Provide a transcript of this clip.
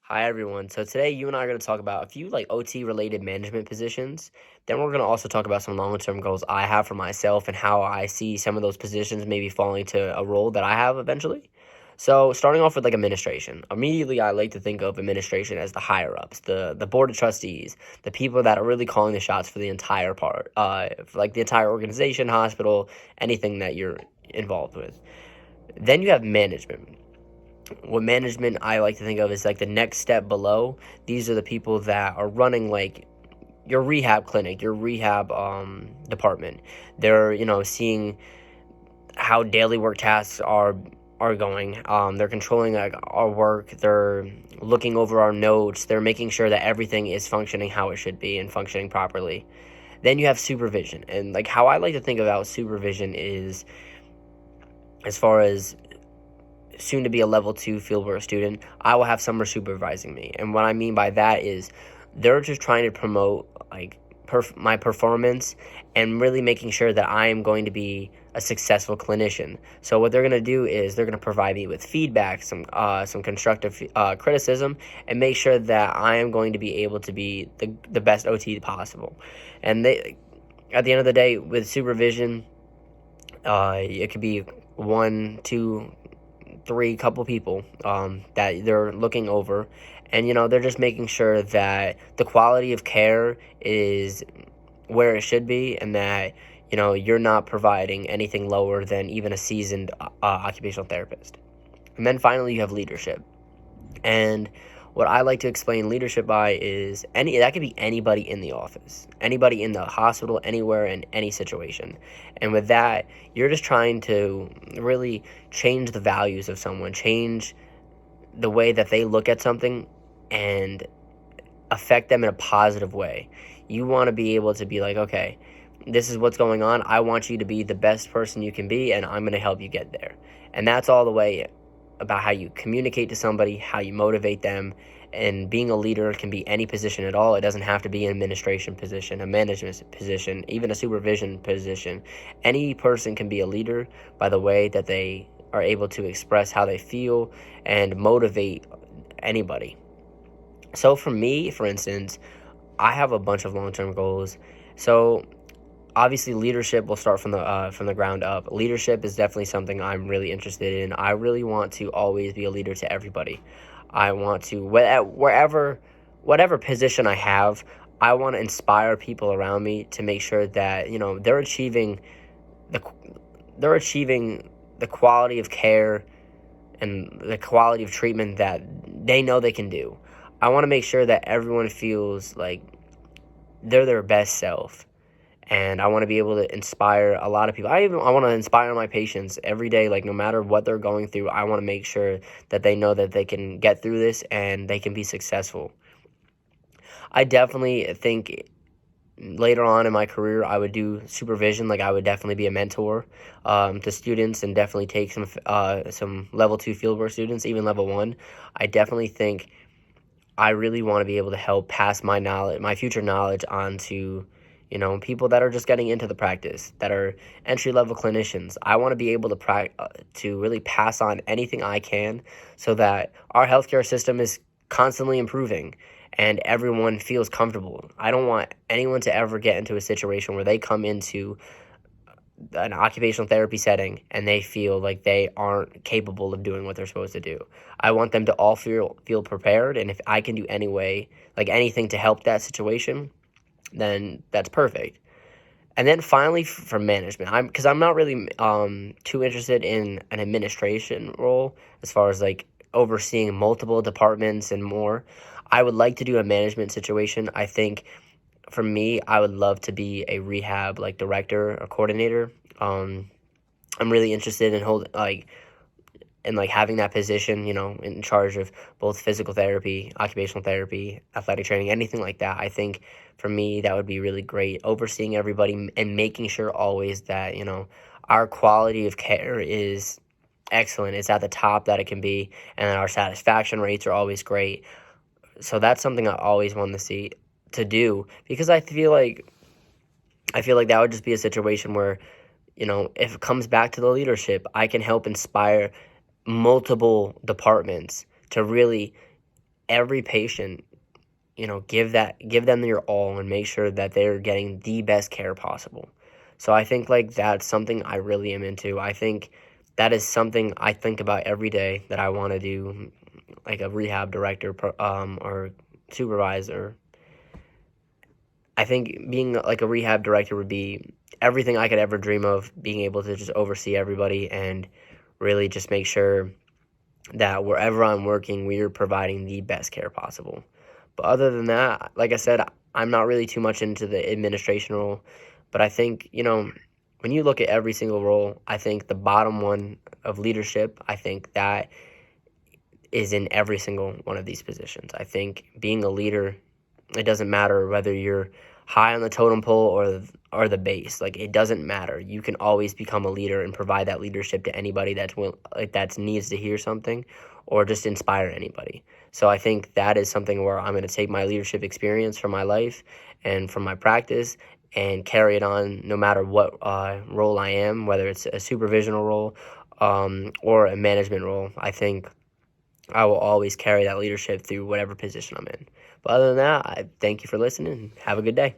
Hi everyone. So today you and I are going to talk about a few OT related management positions. Then we're going to also talk about some long-term goals I have for myself and how I see some of those positions maybe falling to a role that I have eventually. So starting off with administration. Immediately I like to think of administration as the higher ups, the board of trustees, the people that are really calling the shots for the entire for the entire organization, hospital, anything that you're involved with. Then you have management. What management I like to think of is like the next step below. These are the people that are running like your rehab clinic, your rehab department. They're seeing how daily work tasks are going. They're controlling our work. They're looking over our notes. They're making sure that everything is functioning how it should be and functioning properly. Then you have supervision, and like how I like to think about supervision is as far as soon to be a level 2 fieldwork student, I will have someone supervising me. And what I mean by that is they're just trying to promote my performance and really making sure that I am going to be a successful clinician. So what they're going to do is they're going to provide me with feedback, some constructive criticism, and make sure that I am going to be able to be the best OT possible. And at the end of the day, with supervision, it could be one, two, three couple people that they're looking over, and they're just making sure that the quality of care is where it should be, and that you're not providing anything lower than even a seasoned occupational therapist. And then finally you have leadership. And what I like to explain leadership by is that could be anybody in the office, anybody in the hospital, anywhere in any situation. And with that, you're just trying to really change the values of someone, change the way that they look at something and affect them in a positive way. You want to be able to be like, okay, this is what's going on. I want you to be the best person you can be, and I'm going to help you get there. And that's all the way about how you communicate to somebody, how you motivate them. And being a leader can be any position at all. It doesn't have to be an administration position, a management position, even a supervision position. Any person can be a leader by the way that they are able to express how they feel and motivate anybody. So for me, for instance, I have a bunch of long-term goals. So obviously leadership will start from the ground up. Leadership is definitely something I'm really interested in. I really want to always be a leader to everybody. I want to whatever position I have, I want to inspire people around me to make sure that the they're achieving the quality of care and the quality of treatment that they know they can do. I want to make sure that everyone feels like they're their best self, and I want to be able to inspire a lot of people. I want to inspire my patients every day, like no matter what they're going through. I want to make sure that they know that they can get through this and they can be successful. I definitely think later on in my career I would do supervision. Like I would definitely be a mentor to students, and definitely take some level 2 fieldwork students, even level 1. I definitely think I really want to be able to help pass my future knowledge on to people that are just getting into the practice, that are entry-level clinicians. I want to be able to really pass on anything I can so that our healthcare system is constantly improving and everyone feels comfortable. I don't want anyone to ever get into a situation where they come into an occupational therapy setting and they feel like they aren't capable of doing what they're supposed to do. I want them to all feel prepared, and if I can do anything to help that situation, then that's perfect. And then finally, for management, I'm not really too interested in an administration role as far as like overseeing multiple departments and more. I would like to do a management situation. I think for me, I would love to be a rehab director or coordinator. I'm really interested in having that position, in charge of both physical therapy, occupational therapy, athletic training, anything like that. I think for me, that would be really great, overseeing everybody and making sure always that, our quality of care is excellent. It's at the top that it can be, and that our satisfaction rates are always great. So that's something I always want to do, because I feel like that would just be a situation where, if it comes back to the leadership, I can help inspire multiple departments to really every patient, give them your all and make sure that they're getting the best care possible. So I think like that's something I really am into. I think that is something I think about every day that I want to do, like a rehab director or supervisor. I think being like a rehab director would be everything I could ever dream of, being able to just oversee everybody and really just make sure that wherever I'm working, we are providing the best care possible. But other than that, like I said, I'm not really too much into the administration role. But I think, when you look at every single role, I think the bottom one of leadership, I think that is in every single one of these positions. I think being a leader, it doesn't matter whether you're high on the totem pole or the base. Like, it doesn't matter. You can always become a leader and provide that leadership to anybody that needs to hear something, or just inspire anybody. So I think that is something where I'm going to take my leadership experience from my life and from my practice and carry it on no matter what role I am, whether it's a supervisional role or a management role. I think I will always carry that leadership through whatever position I'm in. But other than that, I thank you for listening and have a good day.